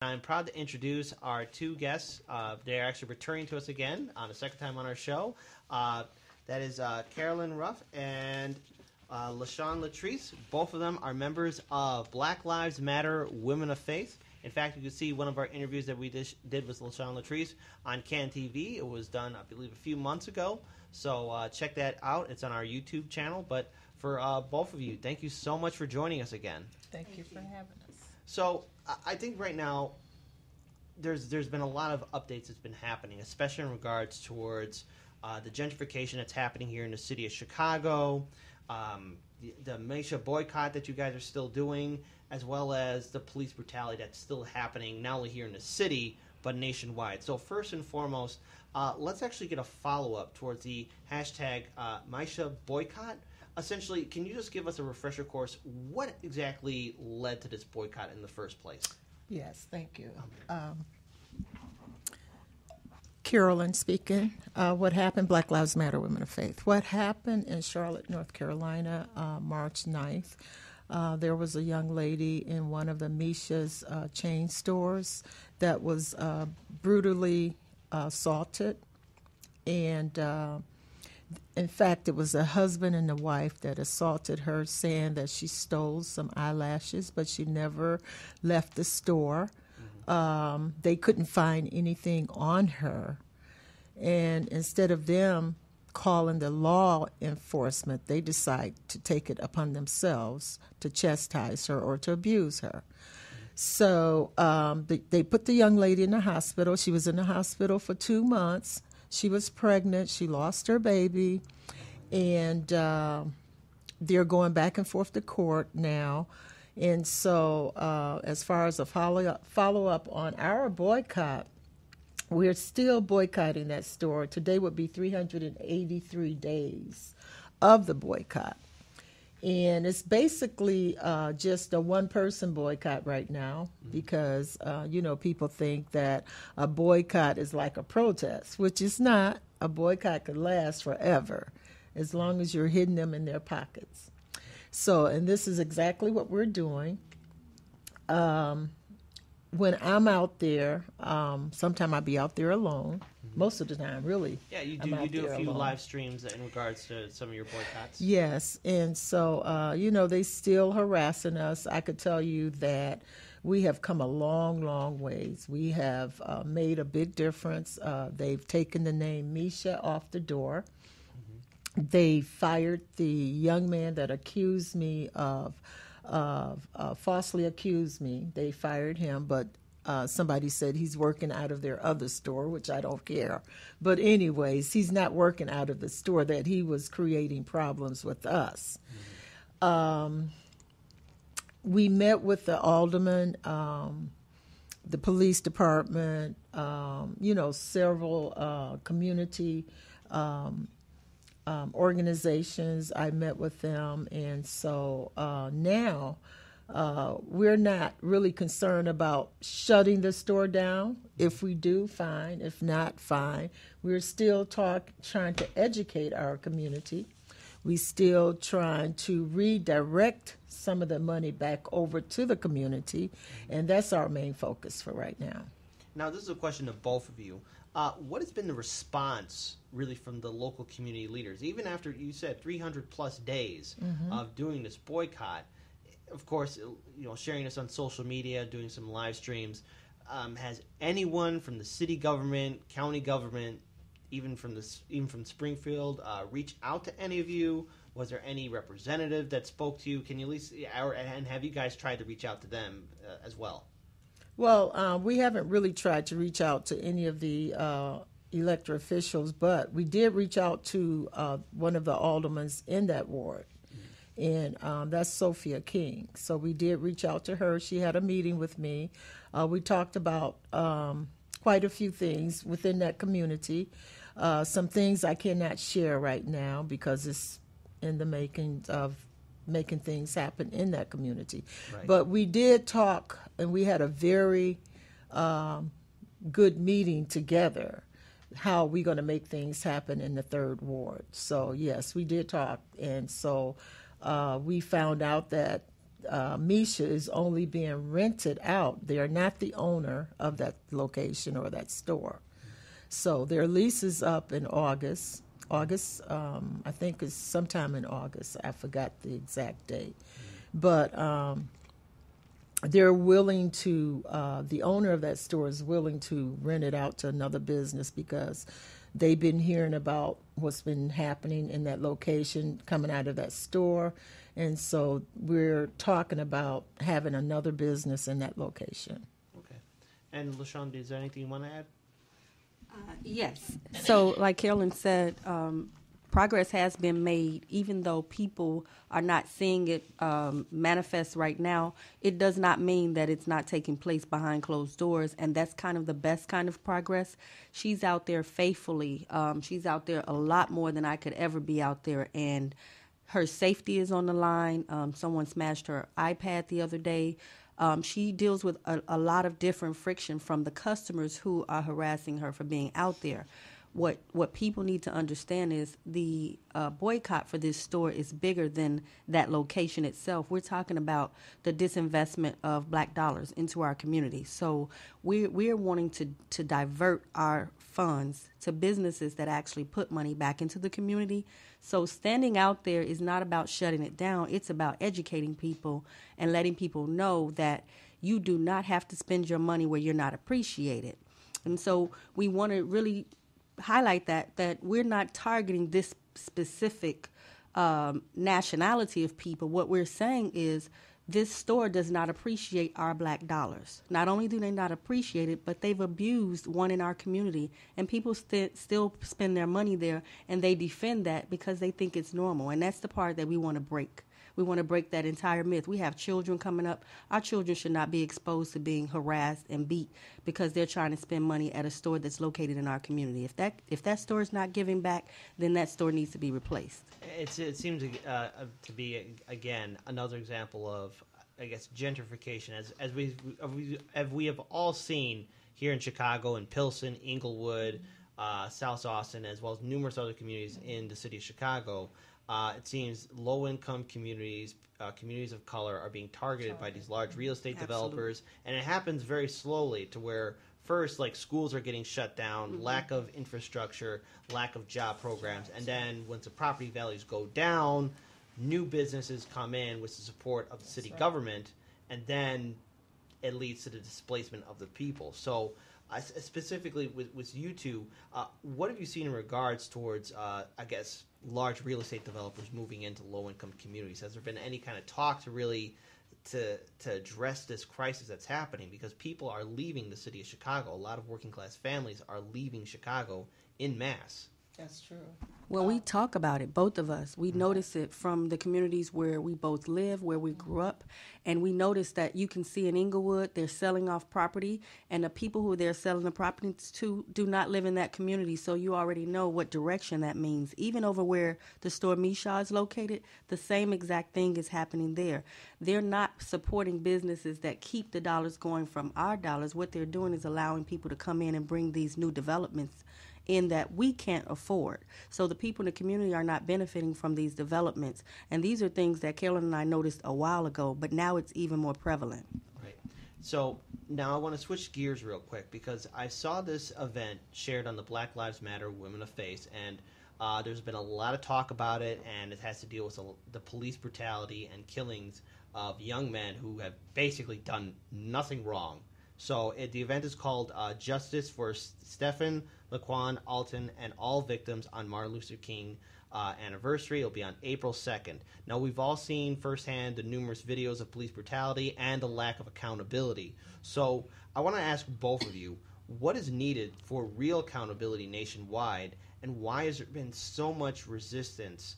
I'm proud to introduce our two guests. They're actually returning to us again on the second time on our show. That is Carolyn Ruff and LaShawn Latrice. Both of them are members of Black Lives Matter Women of Faith. In fact, you can see one of our interviews that we did with LaShawn Latrice on Can TV. It was done, I believe, a few months ago. So check that out. It's on our YouTube channel. But for both of you, thank you so much for joining us again. Thank you for having us. So I think right now there's been a lot of updates that's been happening, especially in regards towards the gentrification that's happening here in the city of Chicago, the militia boycott that you guys are still doing, as well as the police brutality that's still happening not only here in the city but nationwide. So first and foremost, let's actually get a follow-up towards the hashtag militia boycott. Essentially, can you just give us a refresher course? What exactly led to this boycott in the first place? Yes, thank you. Carolyn speaking. What happened? Black Lives Matter Women of Faith. What happened in Charlotte, North Carolina, March 9th? There was a young lady in one of the Misha's chain stores that was brutally assaulted. And in fact, it was a husband and a wife that assaulted her, saying that she stole some eyelashes, but she never left the store. They couldn't find anything on her. And instead of them calling the law enforcement, they decide to take it upon themselves to chastise her or to abuse her. So they put the young lady in the hospital. She was in the hospital for 2 months. She was pregnant. She lost her baby. And they're going back and forth to court now. And so as far as a follow-up on our boycott, we're still boycotting that store. Today would be 383 days of the boycott. And it's basically just a one-person boycott right now because, people think that a boycott is like a protest, which is not. A boycott could last forever as long as you're hitting them in their pockets. So, and this is exactly what we're doing. When I'm out there, sometime I'll be out there alone. Most of the time, really. Yeah, you do a few live streams in regards to some of your boycotts. Yes, and so, they still harassing us. I could tell you that we have come a long, long ways. We have made a big difference. They've taken the name Misha off the door. They fired the young man that accused me falsely accused me. They fired him, but somebody said he's working out of their other store, which I don't care. But anyways, he's not working out of the store that he was creating problems with us. We met with the alderman, the police department, several community organizations. I met with them, and so now we're not really concerned about shutting the store down. If we do, fine. If not, fine. We're still trying to educate our community. We still trying to redirect some of the money back over to the community, and that's our main focus for right now. Now, this is a question to both of you. What has been the response, really, from the local community leaders? Even after, you said, 300-plus days of doing this boycott, of course, sharing this on social media, doing some live streams, has anyone from the city government, county government, even from Springfield, reached out to any of you? Was there any representative that spoke to you? Can you at least, and have you guys tried to reach out to them as well? Well, we haven't really tried to reach out to any of the elected officials, but we did reach out to one of the aldermen in that ward, and that's Sophia King. So we did reach out to her. She had a meeting with me. We talked about quite a few things within that community. Some things I cannot share right now because it's in the making of making things happen in that community. Right. But we did talk, and we had a very good meeting together, how we're going to make things happen in the 3rd Ward. So, yes, we did talk. And so we found out that Misha is only being rented out. They are not the owner of that location or that store. So their lease is up in August. I think is sometime in August. I forgot the exact date. But they're willing to, the owner of that store is willing to rent it out to another business because they've been hearing about what's been happening in that location coming out of that store. And so we're talking about having another business in that location. Okay. And LaShawn, is there anything you want to add? Yes. So like Carolyn said, progress has been made, even though people are not seeing it manifest right now. It does not mean that it's not taking place behind closed doors, and that's kind of the best kind of progress. She's out there faithfully. She's out there a lot more than I could ever be out there, and her safety is on the line. Someone smashed her iPad the other day. She deals with a lot of different friction from the customers who are harassing her for being out there. What people need to understand is the boycott for this store is bigger than that location itself. We're talking about the disinvestment of black dollars into our community. So we're wanting to divert our funds to businesses that actually put money back into the community. So standing out there is not about shutting it down. It's about educating people and letting people know that you do not have to spend your money where you're not appreciated. And so we want to really highlight that we're not targeting this specific nationality of people. What we're saying is this store does not appreciate our black dollars. Not only do they not appreciate it, but they've abused one in our community, and people still spend their money there, and they defend that because they think it's normal. And that's the part that we want to break. We want to break that entire myth. We have children coming up. Our children should not be exposed to being harassed and beat because they're trying to spend money at a store that's located in our community. If that store is not giving back, then that store needs to be replaced. It seems to be, again, another example of, I guess, gentrification. As we have all seen here in Chicago, in Pilsen, Inglewood, South Austin, as well as numerous other communities in the city of Chicago. It seems low-income communities, communities of color, are being targeted by these large real estate developers, and it happens very slowly to where first, like, schools are getting shut down, lack of infrastructure, lack of job programs, and then once the property values go down, new businesses come in with the support of the city government, and then it leads to the displacement of the people. So specifically with you two, what have you seen in regards towards, I guess, large real estate developers moving into low-income communities? Has there been any kind of talk to really to address this crisis that's happening? Because people are leaving the city of Chicago. A lot of working-class families are leaving Chicago en masse. That's true. Well, we talk about it, both of us. We notice it from the communities where we both live, where we grew up, and we notice that you can see in Inglewood, they're selling off property, and the people who they're selling the properties to do not live in that community, so you already know what direction that means. Even over where the store Misha is located, the same exact thing is happening there. They're not supporting businesses that keep the dollars going from our dollars. What they're doing is allowing people to come in and bring these new developments in that we can't afford. So the people in the community are not benefiting from these developments. And these are things that Carolyn and I noticed a while ago, but now it's even more prevalent. Right. So now I want to switch gears real quick because I saw this event shared on the Black Lives Matter Women of Faith, and there's been a lot of talk about it, and it has to deal with the police brutality and killings of young men who have basically done nothing wrong. So the event is called Justice for Stefan Clark, Alton, and all victims on Martin Luther King anniversary. It'll be on April 2nd. Now, we've all seen firsthand the numerous videos of police brutality and the lack of accountability. So I want to ask both of you, what is needed for real accountability nationwide, and why has there been so much resistance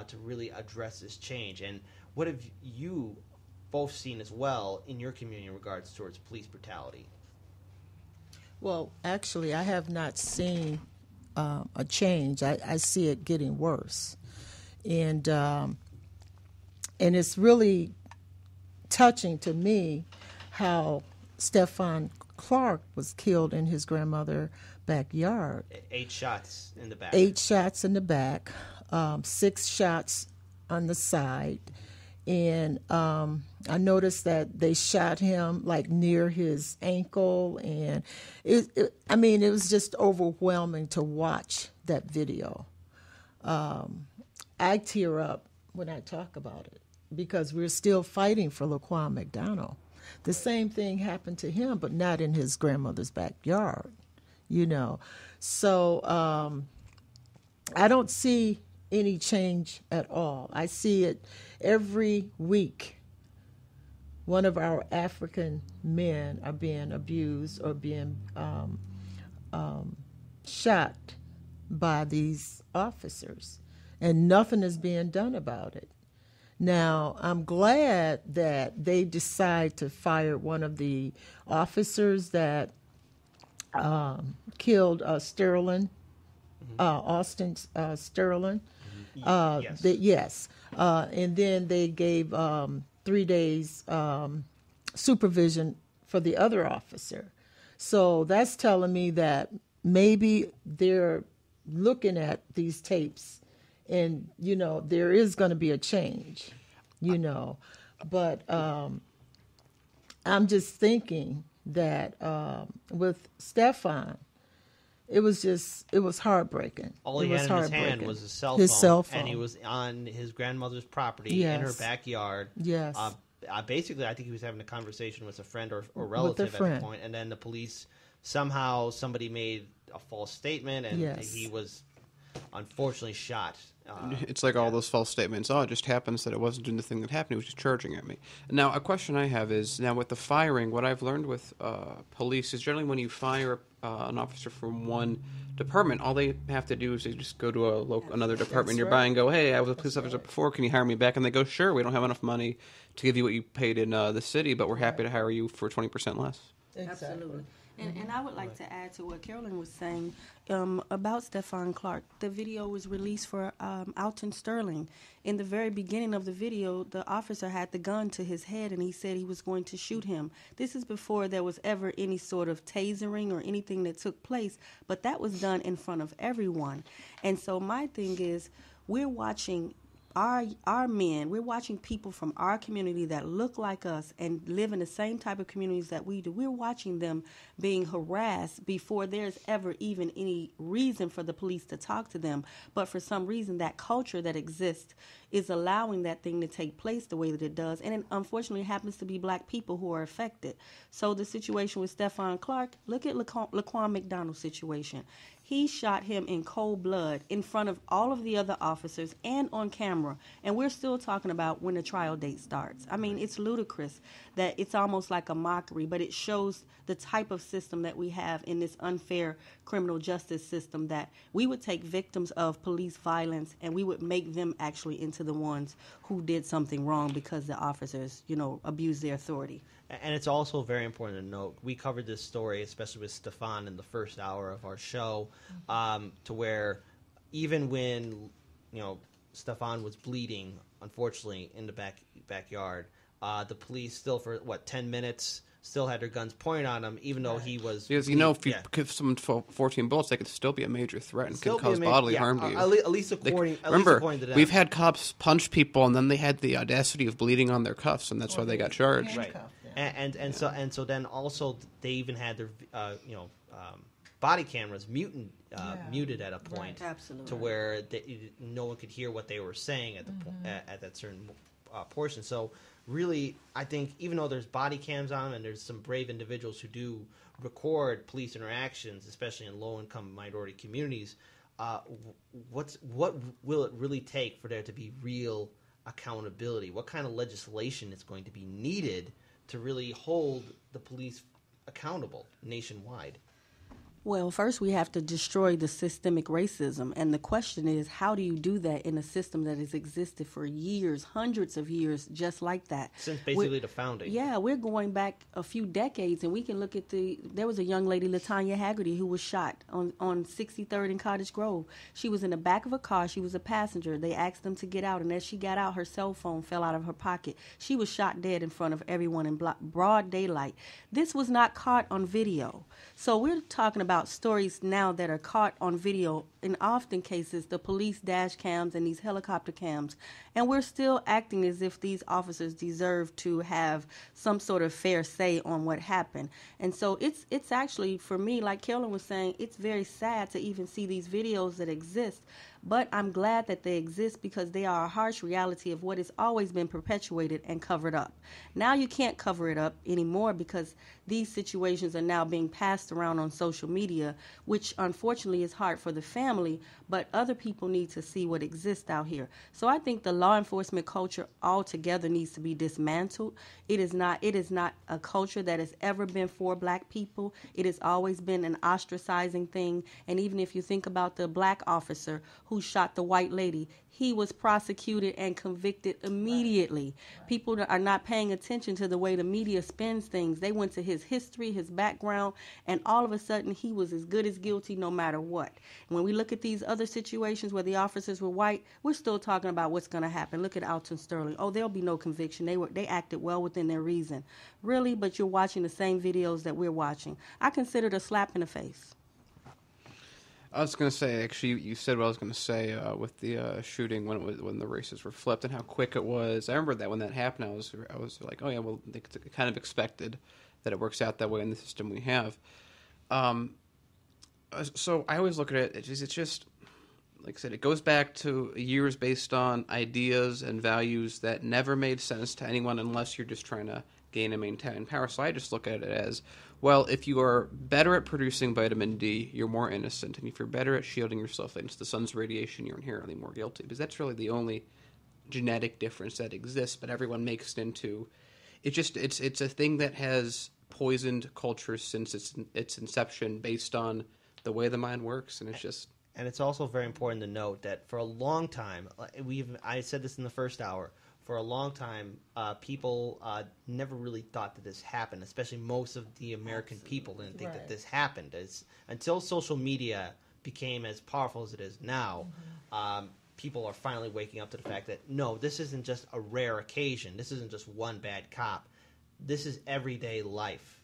to really address this change? And what have you both seen as well in your community in regards towards police brutality? Well, actually, I have not seen a change. I see it getting worse, and it's really touching to me how Stefan Clark was killed in his grandmother's backyard. 8 shots in the back. 8 shots in the back, 6 shots on the side, and I noticed that they shot him like near his ankle, and it was just overwhelming to watch that video. I tear up when I talk about it because we're still fighting for Laquan McDonald. The same thing happened to him, but not in his grandmother's backyard, So I don't see any change at all. I see it every week. One of our African men are being abused or being shot by these officers, and nothing is being done about it. Now, I'm glad that they decide to fire one of the officers that killed Sterling, Austin Sterling. Yes. And then they gave 3 days supervision for the other officer. So that's telling me that maybe they're looking at these tapes and, there is going to be a change, But I'm just thinking that with Stefan, it was heartbreaking. All he had in his hand was his cell phone, and he was on his grandmother's property in her backyard. Yes. Basically, I think he was having a conversation with a friend or relative at the point, and then the police, somebody made a false statement, and he was unfortunately shot. It's like all those false statements. Oh, it just happens that it wasn't doing the thing that happened. It was just charging at me. Now, a question I have is, now with the firing, what I've learned with police is generally when you fire an officer from one department, all they have to do is they just go to another department nearby and go, hey, I was a police officer before. Can you hire me back? And they go, sure, we don't have enough money to give you what you paid in the city, but we're happy to hire you for 20% less. Exactly. Absolutely. And I would like to add to what Carolyn was saying about Stefan Clark. The video was released for Alton Sterling. In the very beginning of the video, the officer had the gun to his head, and he said he was going to shoot him. This is before there was ever any sort of tasering or anything that took place, but that was done in front of everyone. And so my thing is, we're watching our men, we're watching people from our community that look like us and live in the same type of communities that we do. We're watching them being harassed before there's ever even any reason for the police to talk to them. But for some reason, that culture that exists is allowing that thing to take place the way that it does. And it unfortunately happens to be black people who are affected. So the situation with Stefan Clark, look at Laquan McDonald's situation. He shot him in cold blood in front of all of the other officers and on camera. And we're still talking about when the trial date starts. I mean, it's ludicrous that it's almost like a mockery, but it shows the type of system that we have in this unfair criminal justice system, that we would take victims of police violence and we would make them actually into the ones who did something wrong because the officers, abused their authority. And it's also very important to note, we covered this story, especially with Stefan, in the first hour of our show, to where even when, Stefan was bleeding, unfortunately, in the backyard, the police still, for, 10 minutes, still had their guns pointed on him, even though he was... Because, if you give someone 14 bullets, they could still be a major threat and could cause bodily harm to you. At least according to them. We've had cops punch people, and then they had the audacity of bleeding on their cuffs, and that's why they got charged. Right. So then also they even had their body cameras muted at a point, to where no one could hear what they were saying at the at that certain portion. So really, I think even though there's body cams on them and there's some brave individuals who do record police interactions, especially in low-income minority communities, what will it really take for there to be real accountability? What kind of legislation is going to be needed to really hold the police accountable nationwide? Well, first we have to destroy the systemic racism. And the question is, how do you do that in a system that has existed for years, hundreds of years, just like that? Since basically the founding. Yeah, we're going back a few decades, and we can look at there was a young lady, LaTanya Haggerty, who was shot on 63rd and Cottage Grove. She was in the back of a car. She was a passenger. They asked them to get out, and as she got out, her cell phone fell out of her pocket. She was shot dead in front of everyone in broad daylight. This was not caught on video. So we're talking about about stories now that are caught on video, in often cases, the police dash cams and these helicopter cams, and we're still acting as if these officers deserve to have some sort of fair say on what happened. And so it's actually, for me, like Carolyn was saying, it's very sad to even see these videos that exist. But I'm glad that they exist because they are a harsh reality of what has always been perpetuated and covered up. Now you can't cover it up anymore because these situations are now being passed around on social media, which unfortunately is hard for the family, but other people need to see what exists out here. So I think the law enforcement culture altogether needs to be dismantled. It is not a culture that has ever been for black people. It has always been an ostracizing thing. And even if you think about the black officer who shot the white lady, he was prosecuted and convicted immediately. Right. People are not paying attention to the way the media spins things. They went to his history, his background, and all of a sudden he was as good as guilty no matter what. And when we look at these other situations where the officers were white, we're still talking about what's going to happen. Look at Alton Sterling. Oh, there'll be no conviction. They acted well within their reason. Really? But you're watching the same videos that we're watching. I consider it a slap in the face. I was going to say, actually, you said what I was going to say with the shooting when the races were flipped and how quick it was. I remember that when that happened, I was like, oh yeah, well, they kind of expected that it works out that way in the system we have. So I always look at it. It's just like I said, it goes back to years based on ideas and values that never made sense to anyone unless you're just trying to gain and maintain power. So I just look at it as, well, if you are better at producing vitamin D, you're more innocent. And if you're better at shielding yourself against the sun's radiation, you're inherently more guilty. Because that's really the only genetic difference that exists. But everyone makes it into... It's a thing that has poisoned culture since its inception based on the way the mind works. And it's just... And it's also very important to note that for a long time, I said this in the first hour, for a long time, people never really thought that this happened, especially most of the American people didn't think that this happened. Until social media became as powerful as it is now, people are finally waking up to the fact that, no, this isn't just a rare occasion. This isn't just one bad cop. This is everyday life.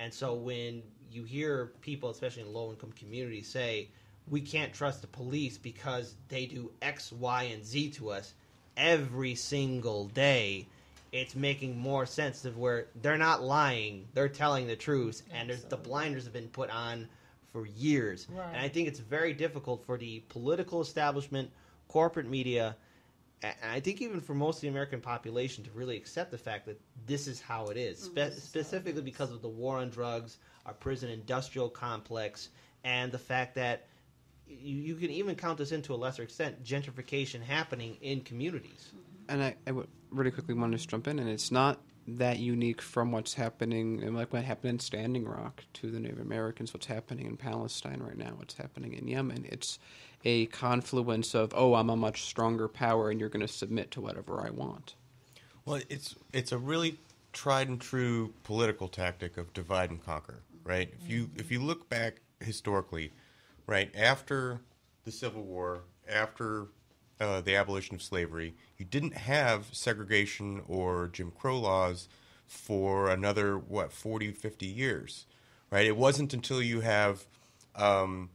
And so when you hear people, especially in low-income communities, say, we can't trust the police because they do X, Y, and Z to us, every single day, it's making more sense of where they're not lying, they're telling the truth, and the blinders have been put on for years. Right. And I think it's very difficult for the political establishment, corporate media, and I think even for most of the American population to really accept the fact that this is how it is, specifically because of the war on drugs, our prison industrial complex, and the fact that you can even count this into a lesser extent, gentrification happening in communities. And I would really quickly want to just jump in, and it's not that unique from what's happening, and like what happened in Standing Rock to the Native Americans, what's happening in Palestine right now, what's happening in Yemen. It's a confluence of, oh, I'm a much stronger power, and you're going to submit to whatever I want. Well, it's a really tried and true political tactic of divide and conquer, right? If you look back historically, right, after the Civil War, after the abolition of slavery, you didn't have segregation or Jim Crow laws for another, 40, 50 years, right? It wasn't until you have the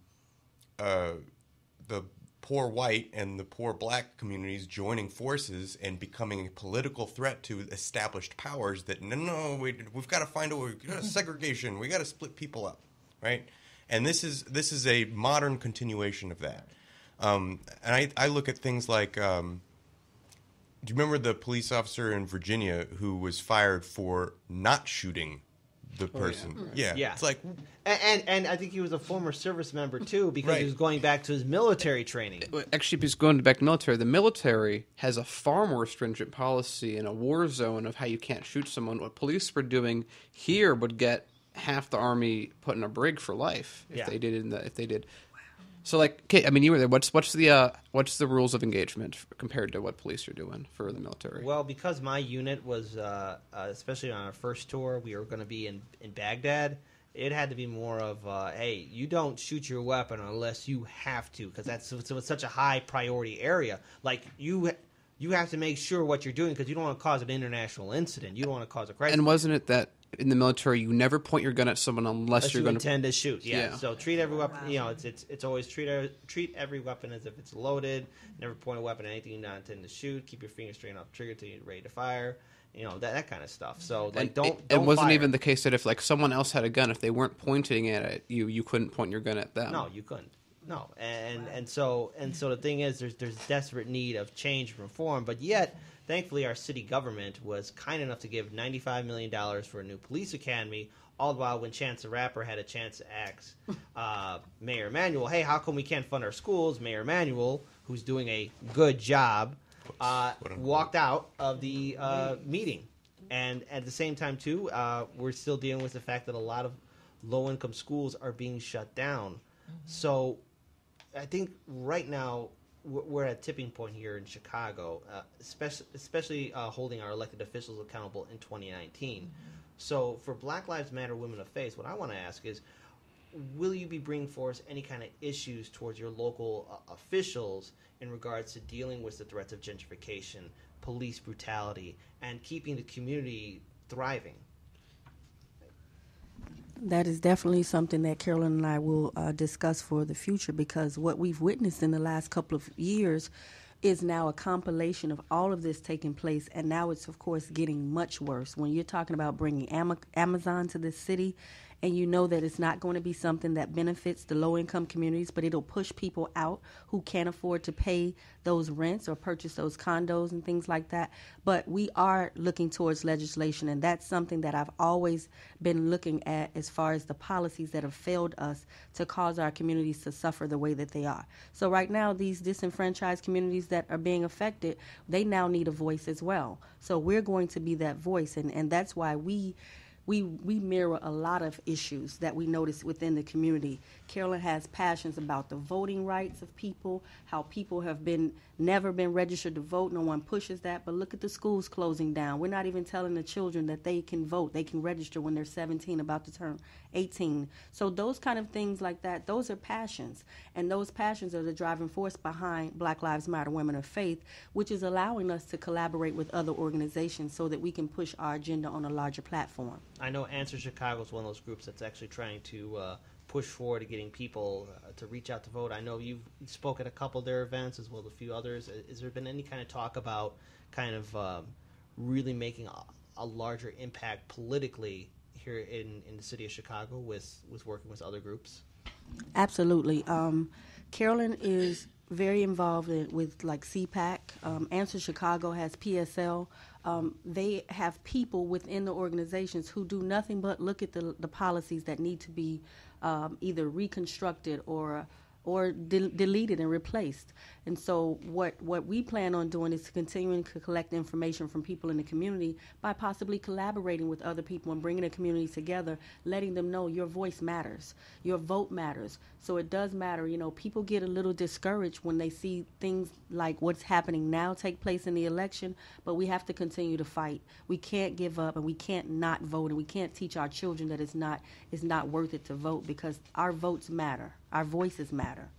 poor white and the poor black communities joining forces and becoming a political threat to established powers that, we've got to find segregation, we got to split people up, right? And this is a modern continuation of that. And I look at things like, do you remember the police officer in Virginia who was fired for not shooting the person? Yeah. It's like, and I think he was a former service member too, because he was going back to his military training. Actually, he's going back to the military has a far more stringent policy in a war zone of how you can't shoot someone. What police were doing here would get half the army put in a brig for life if they did. So, like, Kate, I mean, you were there. What's the rules of engagement compared to what police are doing for the military? Well, because my unit was, especially on our first tour, we were going to be in Baghdad. It had to be more of, hey, you don't shoot your weapon unless you have to, because it's such a high priority area. Like you have to make sure what you're doing because you don't want to cause an international incident. You don't want to cause a crisis. And wasn't it that in the military, you never point your gun at someone unless you're you going to intend to shoot. Yeah. Yeah. So treat every weapon. You know, it's always treat every weapon as if it's loaded. Never point a weapon at anything you not intend to shoot. Keep your fingers straight off the trigger till you're ready to fire. You know, that kind of stuff. So like, don't it wasn't fire. even the case that if like someone else had a gun, if they weren't pointing it at you, you couldn't point your gun at them. No, you couldn't. No, and so the thing is, there's desperate need of change and reform, but yet, thankfully, our city government was kind enough to give $95 million for a new police academy. All the while, when Chance the Rapper had a chance to ask Mayor Emanuel, "Hey, how come we can't fund our schools?" Mayor Emanuel, who's doing a good job, walked out of the meeting, and at the same time, too, we're still dealing with the fact that a lot of low-income schools are being shut down. So I think right now we're at a tipping point here in Chicago, especially holding our elected officials accountable in 2019. So for Black Lives Matter Women of Faith, what I want to ask is, will you be bringing forth any kind of issues towards your local officials in regards to dealing with the threats of gentrification, police brutality, and keeping the community thriving? That is definitely something that Carolyn and I will discuss for the future, because what we've witnessed in the last couple of years is now a compilation of all of this taking place, and now it's, of course, getting much worse. When you're talking about bringing Amazon to this city, and you know that it's not going to be something that benefits the low-income communities, but it'll push people out who can't afford to pay those rents or purchase those condos and things like that. But we are looking towards legislation, and that's something that I've always been looking at as far as the policies that have failed us to cause our communities to suffer the way that they are. So right now, these disenfranchised communities that are being affected, they now need a voice as well. So we're going to be that voice, and that's why we mirror a lot of issues that we notice within the community. Carolyn has passions about the voting rights of people, how people have never been registered to vote. No one pushes that, but look at the schools closing down. We're not even telling the children that they can vote. They can register when they're 17, about to turn 18. So those kind of things like that, those are passions. And those passions are the driving force behind Black Lives Matter Women of Faith, which is allowing us to collaborate with other organizations so that we can push our agenda on a larger platform. I know Answer Chicago is one of those groups that's actually trying to push forward to getting people to reach out to vote. I know you've spoken at a couple of their events as well as a few others. Has there been any kind of talk about kind of really making a larger impact politically here in the city of Chicago with working with other groups? Absolutely. Carolyn is very involved with like CPAC. Answer Chicago has PSL. They have people within the organizations who do nothing but look at the policies that need to be either reconstructed or deleted and replaced. And so what we plan on doing is continuing to collect information from people in the community by possibly collaborating with other people and bringing the community together, letting them know your voice matters, your vote matters. So it does matter. You know, people get a little discouraged when they see things like what's happening now take place in the election, but we have to continue to fight. We can't give up, and we can't not vote, and we can't teach our children that it's not worth it to vote, because our votes matter. Our voices matter.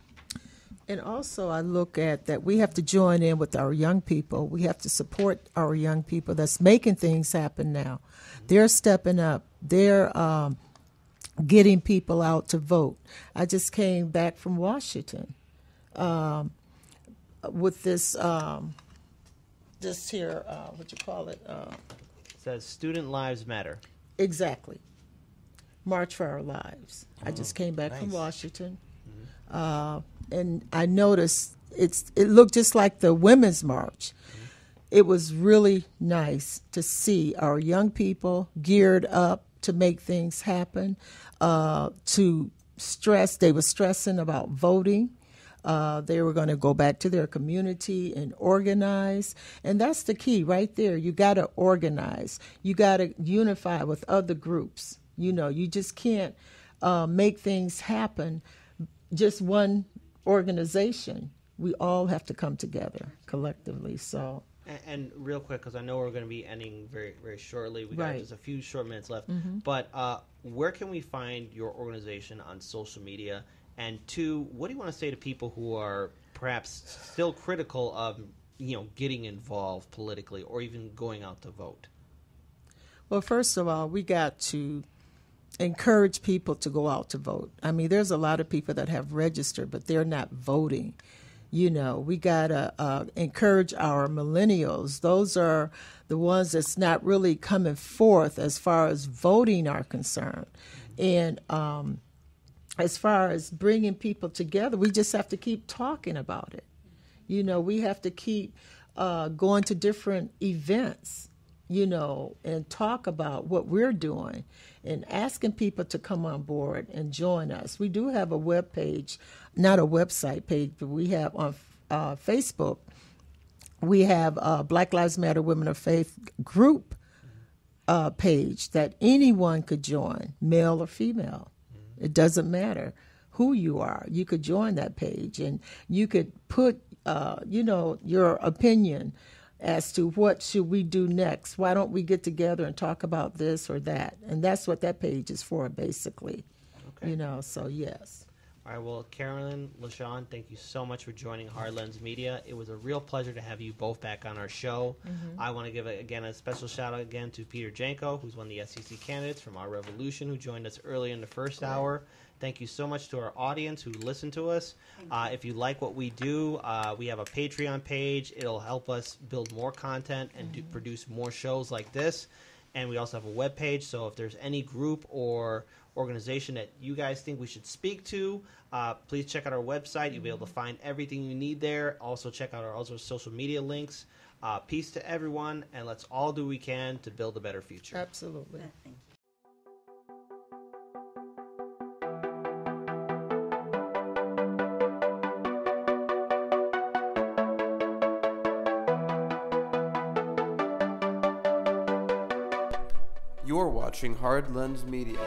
And also I look at that we have to join in with our young people. We have to support our young people that's making things happen now. They're stepping up. They're getting people out to vote. I just came back from Washington with this here, what you call it? It says Student Lives Matter. Exactly. March for Our Lives. I just came back from Washington. And I noticed it looked just like the Women's March. It was really nice to see our young people geared up to make things happen, to stress. They were stressing about voting. They were going to go back to their community and organize. And that's the key right there. You got to organize. You got to unify with other groups. You know, you just can't make things happen just one organization. We all have to come together collectively. So, and real quick, because I know we're going to be ending very, very shortly. We got Right. just a few short minutes left. But where can we find your organization on social media? And two, what do you want to say to people who are perhaps still critical of getting involved politically or even going out to vote? Well, first of all, we got to encourage people to go out to vote. I mean, there's a lot of people that have registered, but they're not voting. You know, we got to encourage our millennials. Those are the ones that's not really coming forth as far as voting are concerned. And as far as bringing people together, we just have to keep talking about it. You know, we have to keep going to different events, you know, and talk about what we're doing and asking people to come on board and join us. We do have a web page, not a website page, but we have on Facebook, we have Black Lives Matter Women of Faith group page that anyone could join, male or female. It doesn't matter who you are. You could join that page and you could put, you know, your opinion as to what should we do next. Why don't we get together and talk about this or that? And that's what that page is for, basically. Okay. You know, so yes. All right, well, Carolyn, LaShawn, thank you so much for joining Hard Lens Media. It was a real pleasure to have you both back on our show. I want to give, again, a special shout-out again to Peter Janko, who's one of the SEC candidates from our Revolution, who joined us early in the first hour. Thank you so much to our audience who listened to us. If you like what we do, we have a Patreon page. It'll help us build more content and produce more shows like this. And we also have a web page, so if there's any group or organization that you guys think we should speak to, please check out our website. You'll be able to find everything you need there. Also check out our other social media links. Peace to everyone, and let's all do what we can to build a better future. Absolutely. Thank you. You're watching Hard Lens Media.